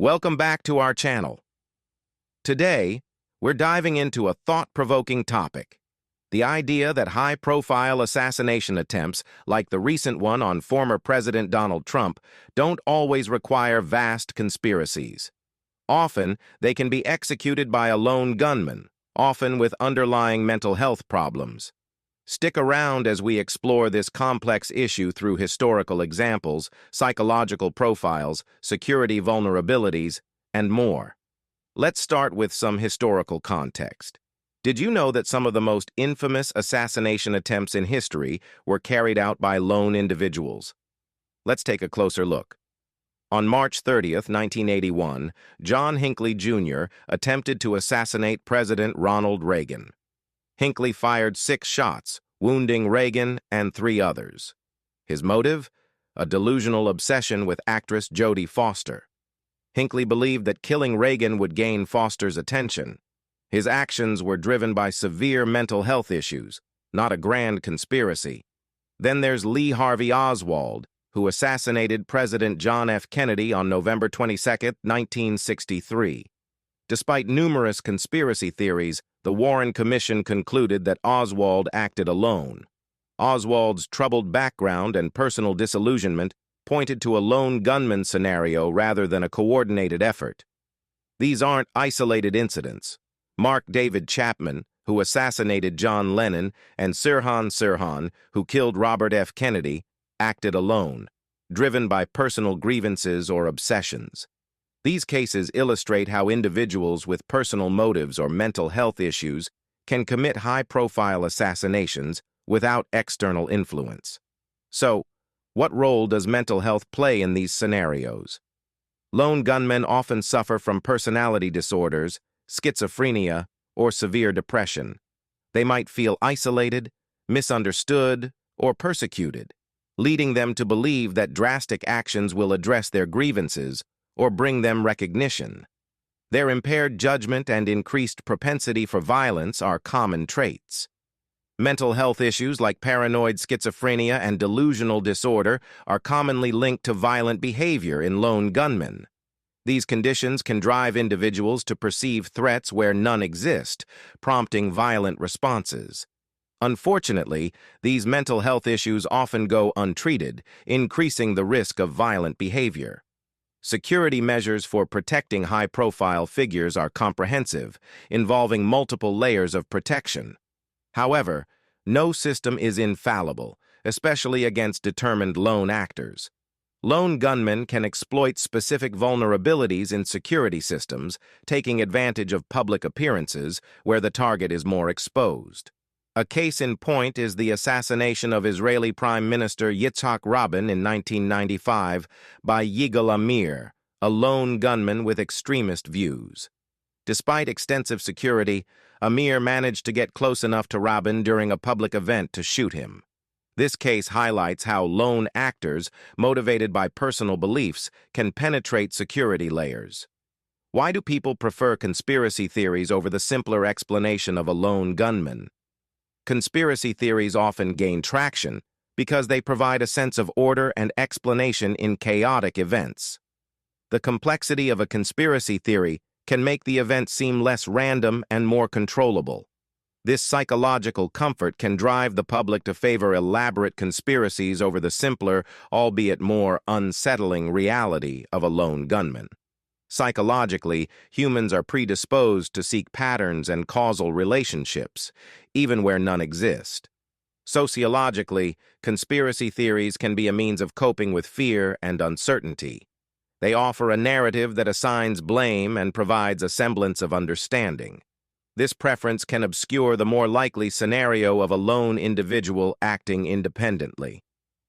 Welcome back to our channel. Today, we're diving into a thought-provoking topic: the idea that high-profile assassination attempts, like the recent one on former President Donald Trump, don't always require vast conspiracies. Often, they can be executed by a lone gunman, often with underlying mental health problems. Stick around as we explore this complex issue through historical examples, psychological profiles, security vulnerabilities, and more. Let's start with some historical context. Did you know that some of the most infamous assassination attempts in history were carried out by lone individuals? Let's take a closer look. On March 30th, 1981, John Hinckley Jr. attempted to assassinate President Ronald Reagan. Hinckley fired 6 shots, wounding Reagan and 3 others. His motive? A delusional obsession with actress Jodie Foster. Hinckley believed that killing Reagan would gain Foster's attention. His actions were driven by severe mental health issues, not a grand conspiracy. Then there's Lee Harvey Oswald, who assassinated President John F. Kennedy on November 22, 1963. Despite numerous conspiracy theories, the Warren Commission concluded that Oswald acted alone. Oswald's troubled background and personal disillusionment pointed to a lone gunman scenario rather than a coordinated effort. These aren't isolated incidents. Mark David Chapman, who assassinated John Lennon, and Sirhan Sirhan, who killed Robert F. Kennedy, acted alone, driven by personal grievances or obsessions. These cases illustrate how individuals with personal motives or mental health issues can commit high-profile assassinations without external influence. So, what role does mental health play in these scenarios? Lone gunmen often suffer from personality disorders, schizophrenia, or severe depression. They might feel isolated, misunderstood, or persecuted, leading them to believe that drastic actions will address their grievances or bring them recognition. Their impaired judgment and increased propensity for violence are common traits. Mental health issues like paranoid schizophrenia and delusional disorder are commonly linked to violent behavior in lone gunmen. These conditions can drive individuals to perceive threats where none exist, prompting violent responses. Unfortunately, these mental health issues often go untreated, increasing the risk of violent behavior. Security measures for protecting high-profile figures are comprehensive, involving multiple layers of protection. However, no system is infallible, especially against determined lone actors. Lone gunmen can exploit specific vulnerabilities in security systems, taking advantage of public appearances where the target is more exposed. A case in point is the assassination of Israeli Prime Minister Yitzhak Rabin in 1995 by Yigal Amir, a lone gunman with extremist views. Despite extensive security, Amir managed to get close enough to Rabin during a public event to shoot him. This case highlights how lone actors, motivated by personal beliefs, can penetrate security layers. Why do people prefer conspiracy theories over the simpler explanation of a lone gunman? Conspiracy theories often gain traction because they provide a sense of order and explanation in chaotic events. The complexity of a conspiracy theory can make the event seem less random and more controllable. This psychological comfort can drive the public to favor elaborate conspiracies over the simpler, albeit more unsettling reality of a lone gunman. Psychologically, humans are predisposed to seek patterns and causal relationships, even where none exist. Sociologically, conspiracy theories can be a means of coping with fear and uncertainty. They offer a narrative that assigns blame and provides a semblance of understanding. This preference can obscure the more likely scenario of a lone individual acting independently.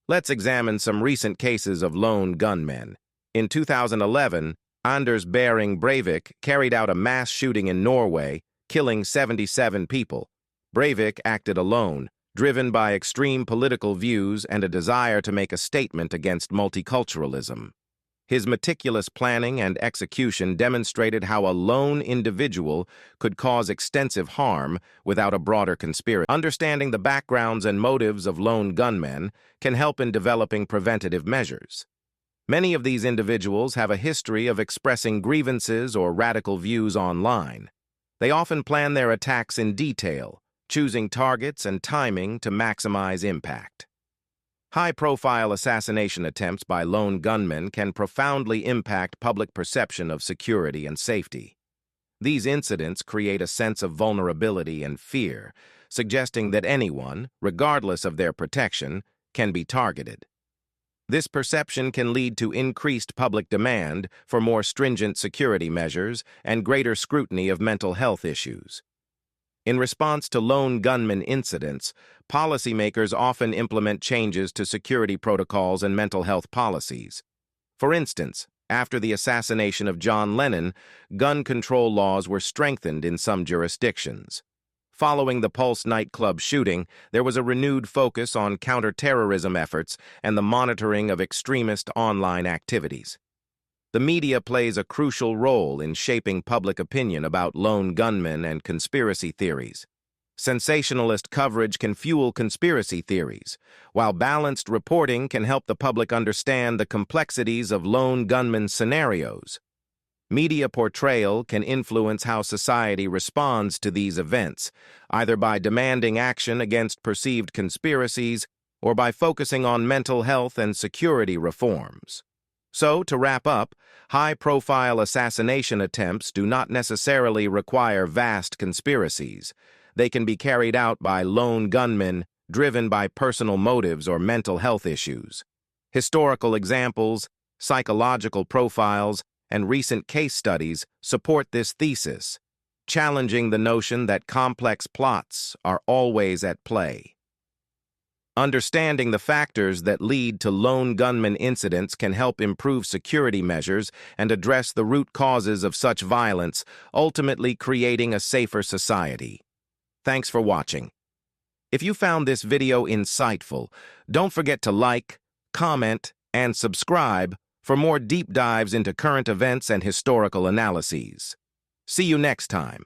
Let's examine some recent cases of lone gunmen. In 2011, Anders Behring Breivik carried out a mass shooting in Norway, killing 77 people. Breivik acted alone, driven by extreme political views and a desire to make a statement against multiculturalism. His meticulous planning and execution demonstrated how a lone individual could cause extensive harm without a broader conspiracy. Understanding the backgrounds and motives of lone gunmen can help in developing preventative measures. Many of these individuals have a history of expressing grievances or radical views online. They often plan their attacks in detail, choosing targets and timing to maximize impact. High-profile assassination attempts by lone gunmen can profoundly impact public perception of security and safety. These incidents create a sense of vulnerability and fear, suggesting that anyone, regardless of their protection, can be targeted. This perception can lead to increased public demand for more stringent security measures and greater scrutiny of mental health issues. In response to lone gunman incidents, policymakers often implement changes to security protocols and mental health policies. For instance, after the assassination of John Lennon, gun control laws were strengthened in some jurisdictions. Following the Pulse nightclub shooting, there was a renewed focus on counterterrorism efforts and the monitoring of extremist online activities. The media plays a crucial role in shaping public opinion about lone gunmen and conspiracy theories. Sensationalist coverage can fuel conspiracy theories, while balanced reporting can help the public understand the complexities of lone gunman scenarios. Media portrayal can influence how society responds to these events, either by demanding action against perceived conspiracies or by focusing on mental health and security reforms. So, to wrap up, high-profile assassination attempts do not necessarily require vast conspiracies. They can be carried out by lone gunmen driven by personal motives or mental health issues. Historical examples, psychological profiles, and recent case studies support this thesis, challenging the notion that complex plots are always at play. Understanding the factors that lead to lone gunman incidents can help improve security measures and address the root causes of such violence, ultimately creating a safer society. Thanks for watching. If you found this video insightful, don't forget to like, comment, and subscribe for more deep dives into current events and historical analyses. See you next time.